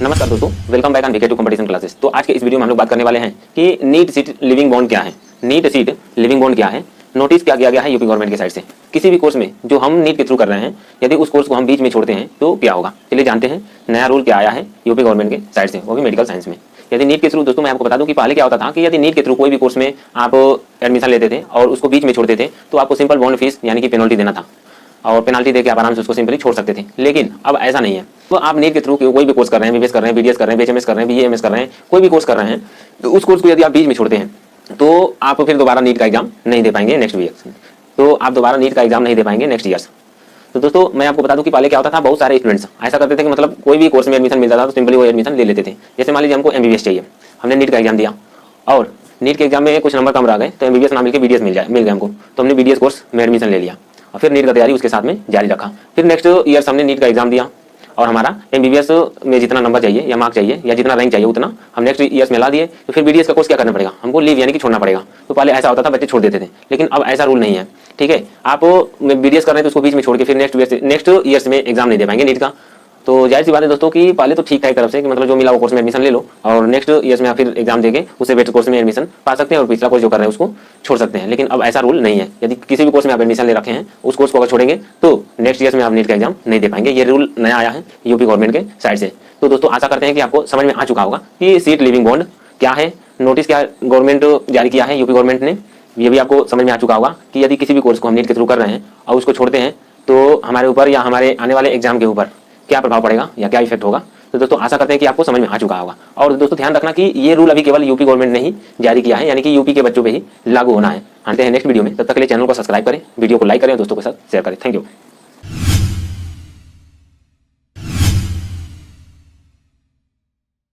नमस्कार दोस्तों, welcome back on VK to competition classes. तो आज के इस वीडियो में हम लोग बात करने वाले हैं कि नीट सीट लिविंग बॉन्ड क्या है। नीट सीट लिविंग बॉन्ड क्या है, नोटिस क्या किया गया है यूपी गवर्नमेंट की साइड से। किसी भी कोर्स में जो हम नीट के थ्रू कर रहे हैं, यदि उस कोर्स को हम बीच में छोड़ते हैं तो क्या होगा। चलिए जानते हैं नया रूल क्या आया है यूपी गवर्नमेंट के साइड से, वो भी मेडिकल साइंस में। यदि नीट के थ्रू, दोस्तों मैं आपको बता दूं कि पहले क्या होता था कि यदि नीट के थ्रू कोई भी कोर्स में आप एडमिशन लेते थे और उसको बीच में छोड़ते थे तो आपको सिंपल बॉन्ड फीस यानी कि पेनल्टी देना था और पेनल्टी देके आप आराम से उसको सिंपली छोड़ सकते थे। लेकिन अब ऐसा नहीं है। तो आप नीट के थ्रू कोई भी कोर्स कर रहे हैं, बीबीएस कर रहे हैं, बीडीएस कर रहे हैं, बीएचएमएस कर रहे हैं, बीएएमएस कर रहे हैं, कोई भी कोर्स कर रहे हैं, तो उस कोर्स को यदि आप बीच में छोड़ते हैं तो आप फिर दोबारा नीट का एग्जाम नहीं दे पाएंगे नेक्स्ट ईयर। तो आप दोबारा नीट का एग्जाम नहीं दे पाएंगे नेक्स्ट ईयर। तो दोस्तों मैं आपको बता दूं कि पहले क्या होता था, बहुत सारे स्टूडेंट्स ऐसा करते थे कि मतलब कोई भी कोर्स में एडमिशन मिल जाता था तो सिंपली वो एडमिशन ले लेते थे। जैसे मान लीजिए हमको एमबीबीएस चाहिए, हमने नीट का एग्जाम दिया और नीट के एग्जाम में कुछ नंबर कम रह गए तो एमबीबीएस ना मिलकर बीडीएस मिल गए हमको, तो हमने बीडीएस कोर्स में एडमिशन ले लिया और फिर नीट का तैयारी उसके साथ में जारी रखा। फिर नेक्स्ट ईयर हमने नीट का एग्जाम दिया और हमारा एमबीबीएस में जितना नंबर चाहिए या मार्क चाहिए या जितना रैंक चाहिए उतना हम नेक्स्ट ईयर्स में ला दिए। तो फिर बीडीएस का कोर्स क्या करना पड़ेगा, हमको लीव यानी कि छोड़ना पड़ेगा। तो पहले ऐसा होता था, बच्चे छोड़ देते थे, लेकिन अब ऐसा रूल नहीं है। ठीक है, आप बीडीएस कर रहे हैं तो उसको बीच में छोड़ के फिर नेक्स्ट ईयर्स में एग्जाम नहीं दे पाएंगे नीट का। तो जाहिर सी बात है दोस्तों कि पहले तो ठीक है एक तरफ से कि मतलब जो मिला वो कोर्स में एडमिशन ले लो और नेक्स्ट ईयर्स में आप फिर एग्जाम देके उससे बेटर कोर्स में एडमिशन पा सकते हैं और पिछला कोर्स जो कर रहे हैं उसको छोड़ सकते हैं। लेकिन अब ऐसा रूल नहीं है। यदि किसी भी कोर्स में आप एडमिशन ले रखे हैं, उस कोर्स को अगर छोड़ेंगे तो नेक्स्ट ईयर्स में आप नीट का एग्जाम नहीं दे पाएंगे। ये रूल नया आया है यूपी गवर्नमेंट के साइड से। तो दोस्तों आशा करते हैं कि आपको समझ में आ चुका होगा कि सीट लिविंग बॉन्ड क्या है, नोटिस क्या गवर्नमेंट जारी किया है यूपी गवर्नमेंट ने। ये भी आपको समझ में आ चुका होगा कि यदि किसी भी कोर्स को हम नीट के थ्रू कर रहे हैं और उसको छोड़ते हैं तो हमारे ऊपर या हमारे आने वाले एग्जाम के ऊपर क्या प्रभाव पड़ेगा या क्या इफेक्ट होगा। तो दोस्तों आशा करते हैं कि आपको समझ में आ चुका होगा। और दोस्तों ध्यान रखना कि ये रूल अभी केवल यूपी गवर्नमेंट ने ही जारी किया है, यानी कि यूपी के बच्चों पे ही लागू होना है। आते हैं नेक्स्ट वीडियो में, तब तक के लिए चैनल को सब्सक्राइब करें, वीडियो को लाइक करें और दोस्तों के साथ शेयर करें। Thank you.